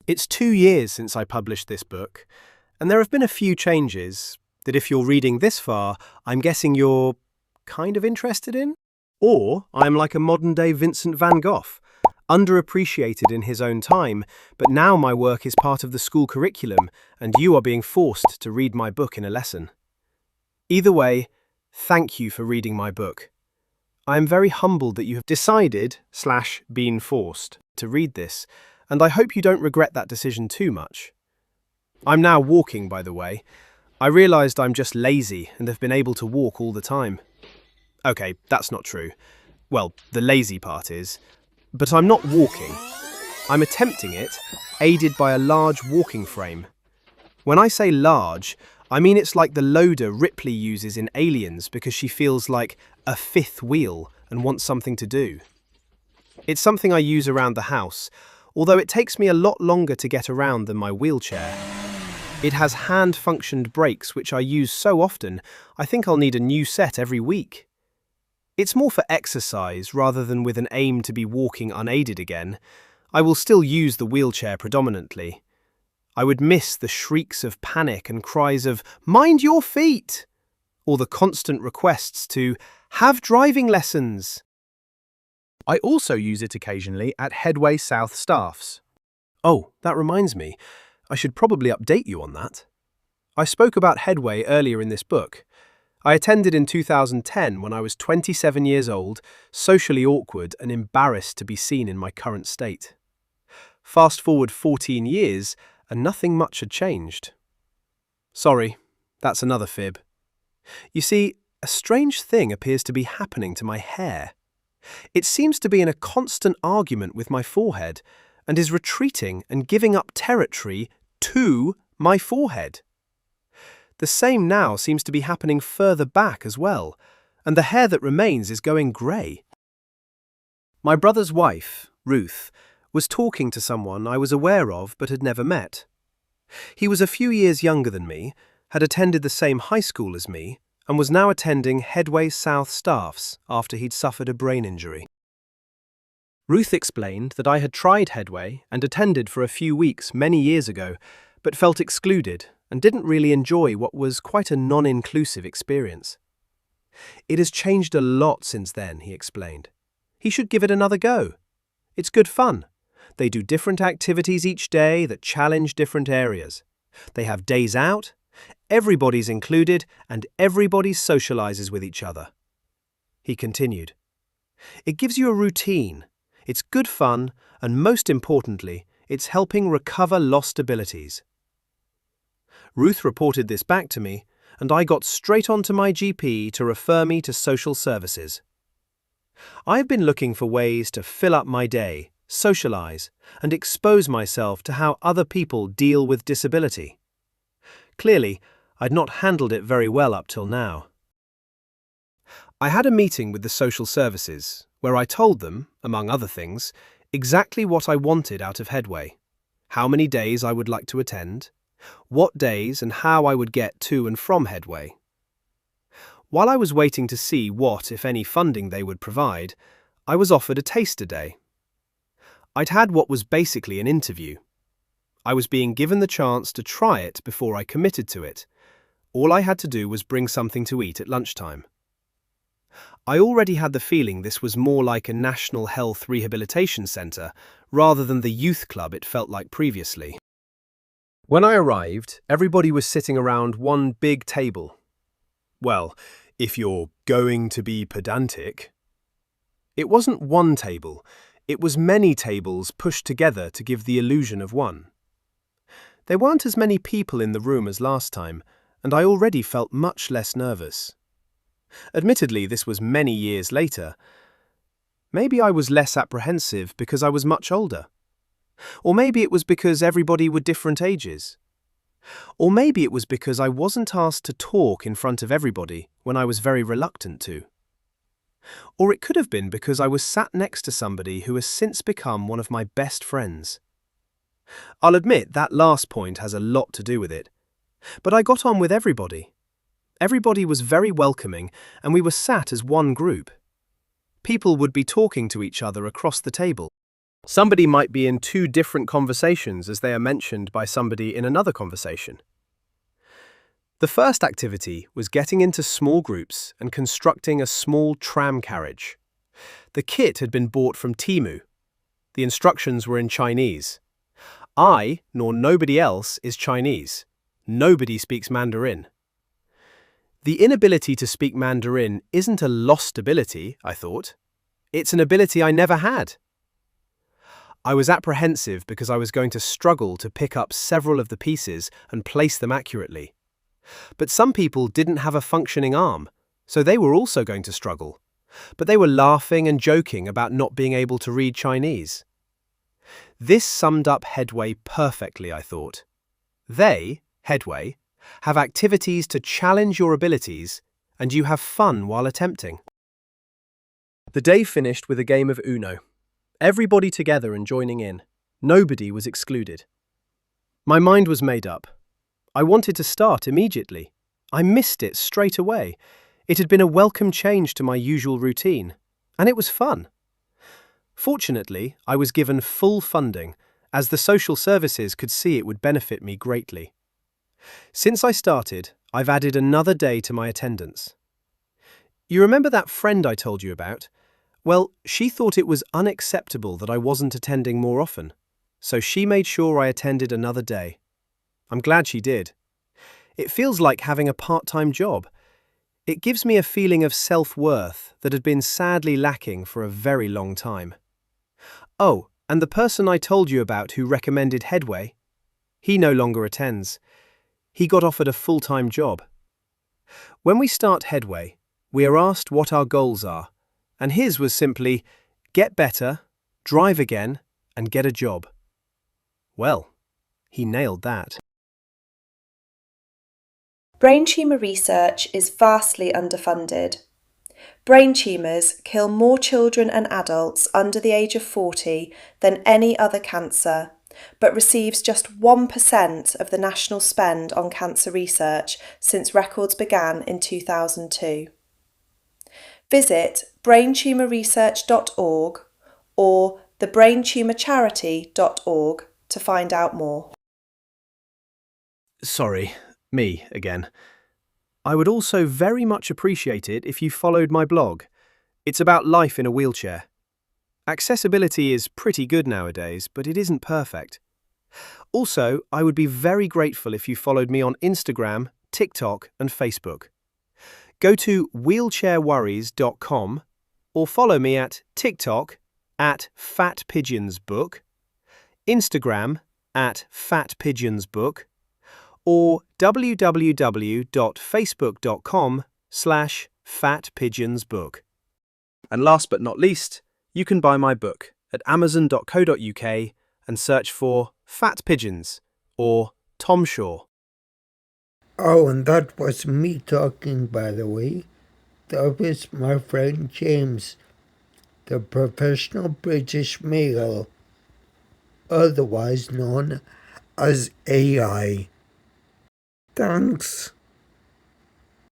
It's 2 years since I published this book, and there have been a few changes that if you're reading this far, I'm guessing you're kind of interested in? Or I'm like a modern-day Vincent van Gogh, underappreciated in his own time, but now my work is part of the school curriculum and you are being forced to read my book in a lesson. Either way, thank you for reading my book. I am very humbled that you have decided/been forced to read this, and I hope you don't regret that decision too much. I'm now walking, by the way. I realised I'm just lazy and have been able to walk all the time. Okay, that's not true. Well, the lazy part is. But I'm not walking. I'm attempting it, aided by a large walking frame. When I say large, I mean it's like the loader Ripley uses in Aliens because she feels like a fifth wheel and wants something to do. It's something I use around the house, although it takes me a lot longer to get around than my wheelchair. It has hand-functioned brakes which I use so often, I think I'll need a new set every week. It's more for exercise rather than with an aim to be walking unaided again. I will still use the wheelchair predominantly. I would miss the shrieks of panic and cries of, "Mind your feet!" or the constant requests to have driving lessons. I also use it occasionally at Headway South staffs. Oh, that reminds me. I should probably update you on that. I spoke about Headway earlier in this book. I attended in 2010 when I was 27 years old, socially awkward and embarrassed to be seen in my current state. Fast forward 14 years and nothing much had changed. Sorry, that's another fib. You see, a strange thing appears to be happening to my hair. It seems to be in a constant argument with my forehead and is retreating and giving up territory to my forehead. The same now seems to be happening further back as well, and the hair that remains is going grey. My brother's wife, Ruth, was talking to someone I was aware of but had never met. He was a few years younger than me, had attended the same high school as me, and was now attending Headway South staffs after he'd suffered a brain injury. Ruth explained that I had tried Headway and attended for a few weeks many years ago, but felt excluded and didn't really enjoy what was quite a non-inclusive experience. It has changed a lot since then, he explained. He should give it another go. It's good fun. They do different activities each day that challenge different areas. They have days out, everybody's included, and everybody socializes with each other. He continued, "It gives you a routine. It's good fun, and most importantly, it's helping recover lost abilities." Ruth reported this back to me, and I got straight onto my GP to refer me to social services. I've been looking for ways to fill up my day, socialize, and expose myself to how other people deal with disability. Clearly, I'd not handled it very well up till now. I had a meeting with the social services, where I told them, among other things, exactly what I wanted out of Headway, how many days I would like to attend, what days and how I would get to and from Headway. While I was waiting to see what, if any, funding they would provide, I was offered a taster day. I'd had what was basically an interview. I was being given the chance to try it before I committed to it. All I had to do was bring something to eat at lunchtime. I already had the feeling this was more like a National Health Rehabilitation Centre rather than the youth club it felt like previously. When I arrived, everybody was sitting around one big table. Well, if you're going to be pedantic. It wasn't one table, it was many tables pushed together to give the illusion of one. There weren't as many people in the room as last time, and I already felt much less nervous. Admittedly, this was many years later. Maybe I was less apprehensive because I was much older. Or maybe it was because everybody were different ages. Or maybe it was because I wasn't asked to talk in front of everybody when I was very reluctant to. Or it could have been because I was sat next to somebody who has since become one of my best friends. I'll admit that last point has a lot to do with it. But I got on with everybody. Everybody was very welcoming, and we were sat as one group. People would be talking to each other across the table. Somebody might be in two different conversations as they are mentioned by somebody in another conversation. The first activity was getting into small groups and constructing a small tram carriage. The kit had been bought from Temu. The instructions were in Chinese. I, nor nobody else, is Chinese. Nobody speaks Mandarin. The inability to speak Mandarin isn't a lost ability, I thought. It's an ability I never had. I was apprehensive because I was going to struggle to pick up several of the pieces and place them accurately. But some people didn't have a functioning arm, so they were also going to struggle. But they were laughing and joking about not being able to read Chinese. This summed up Headway perfectly, I thought. They, Headway, have activities to challenge your abilities, and you have fun while attempting. The day finished with a game of Uno. Everybody together and joining in. Nobody was excluded. My mind was made up. I wanted to start immediately. I missed it straight away. It had been a welcome change to my usual routine, and it was fun. Fortunately, I was given full funding, as the social services could see it would benefit me greatly. Since I started, I've added another day to my attendance. You remember that friend I told you about? Well, she thought it was unacceptable that I wasn't attending more often, so she made sure I attended another day. I'm glad she did. It feels like having a part-time job. It gives me a feeling of self-worth that had been sadly lacking for a very long time. Oh, and the person I told you about who recommended Headway? He no longer attends. He got offered a full-time job. When we start Headway, we are asked what our goals are, and his was simply, get better, drive again, and get a job. Well, he nailed that. Brain tumour research is vastly underfunded. Brain tumours kill more children and adults under the age of 40 than any other cancer, but receives just 1% of the national spend on cancer research since records began in 2002. Visit braintumorresearch.org or thebraintumorcharity.org to find out more. Sorry, me again. I would also very much appreciate it if you followed my blog. It's about life in a wheelchair. Accessibility is pretty good nowadays, but it isn't perfect. Also, I would be very grateful if you followed me on Instagram, TikTok, and Facebook. Go to wheelchairworries.com or follow me at TikTok at FatPigeonsBook, Instagram at FatPigeonsBook, or www.facebook.com/fatpigeonsbook. And last but not least, you can buy my book at amazon.co.uk and search for Fat Pigeons or Tom Shaw. Oh, and that was me talking, by the way. That was my friend James, the professional British male, otherwise known as AI. Thanks.